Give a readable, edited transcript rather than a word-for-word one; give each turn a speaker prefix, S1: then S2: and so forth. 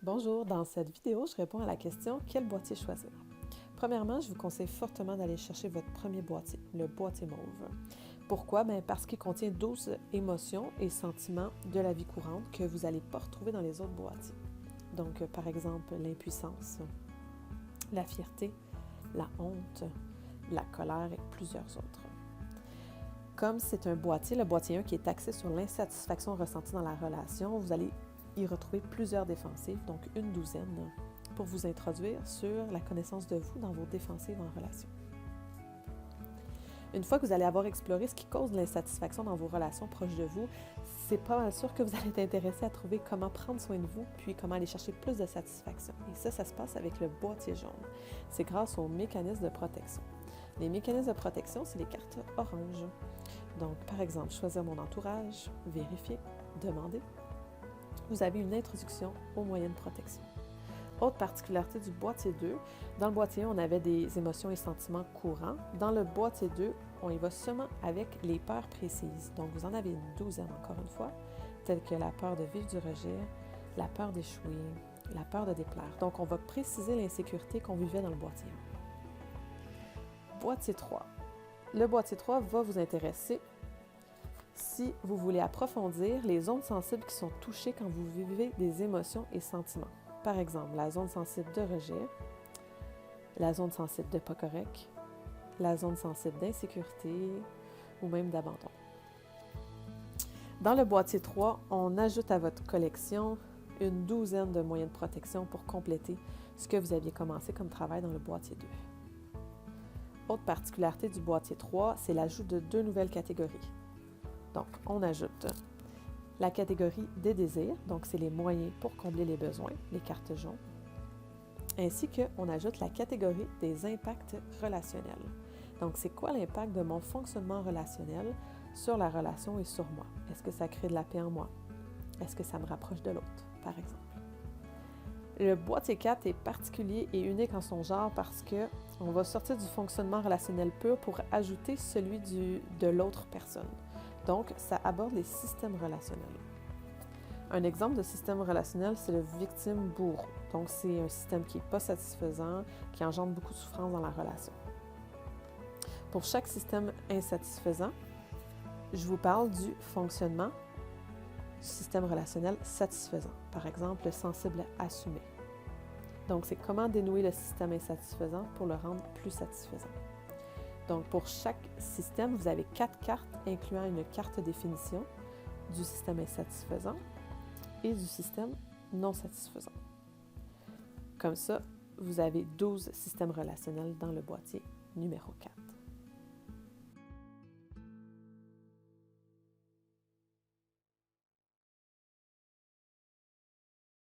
S1: Bonjour, dans cette vidéo, je réponds à la question « Quel boîtier choisir ?» Premièrement, je vous conseille fortement d'aller chercher votre premier boîtier, le boîtier mauve. Pourquoi? Parce qu'il contient 12 émotions et sentiments de la vie courante que vous n'allez pas retrouver dans les autres boîtiers. Donc, par exemple, l'impuissance, la fierté, la honte, la colère et plusieurs autres. Comme c'est un boîtier, le boîtier 1 qui est axé sur l'insatisfaction ressentie dans la relation, vous allez y retrouver plusieurs défensives, donc une douzaine, pour vous introduire sur la connaissance de vous dans vos défensives en relation. Une fois que vous allez avoir exploré ce qui cause l'insatisfaction dans vos relations proches de vous, c'est pas mal sûr que vous allez être intéressé à trouver comment prendre soin de vous, puis comment aller chercher plus de satisfaction. Et ça se passe avec le boîtier jaune. C'est grâce aux mécanismes de protection. Les mécanismes de protection, c'est les cartes oranges. Donc, par exemple, choisir mon entourage, vérifier, demander. Vous avez une introduction aux moyens de protection. Autre particularité du boîtier 2, dans le boîtier 1, on avait des émotions et sentiments courants. Dans le boîtier 2, on y va seulement avec les peurs précises. Donc, vous en avez une douzaine, encore une fois, telles que la peur de vivre du rejet, la peur d'échouer, la peur de déplaire. Donc, on va préciser l'insécurité qu'on vivait dans le boîtier 1. Boîtier 3. Le boîtier 3 va vous intéresser si vous voulez approfondir les zones sensibles qui sont touchées quand vous vivez des émotions et sentiments. Par exemple, la zone sensible de rejet, la zone sensible de pas correct, la zone sensible d'insécurité ou même d'abandon. Dans le boîtier 3, on ajoute à votre collection une douzaine de moyens de protection pour compléter ce que vous aviez commencé comme travail dans le boîtier 2. Autre particularité du boîtier 3, c'est l'ajout de 2 nouvelles catégories. Donc, on ajoute la catégorie des désirs, donc c'est les moyens pour combler les besoins, les cartes jaunes, ainsi qu'on ajoute la catégorie des impacts relationnels. Donc, c'est quoi l'impact de mon fonctionnement relationnel sur la relation et sur moi? Est-ce que ça crée de la paix en moi? Est-ce que ça me rapproche de l'autre, par exemple? Le boîtier 4 est particulier et unique en son genre parce qu'on va sortir du fonctionnement relationnel pur pour ajouter celui de l'autre personne. Donc, ça aborde les systèmes relationnels. Un exemple de système relationnel, c'est le victime-bourreau. Donc, c'est un système qui n'est pas satisfaisant, qui engendre beaucoup de souffrance dans la relation. Pour chaque système insatisfaisant, je vous parle du fonctionnement du système relationnel satisfaisant. Par exemple, le sensible assumé. Donc, c'est comment dénouer le système insatisfaisant pour le rendre plus satisfaisant. Donc, pour chaque système, vous avez 4 cartes incluant une carte définition du système insatisfaisant et du système non satisfaisant. Comme ça, vous avez 12 systèmes relationnels dans le boîtier numéro 4.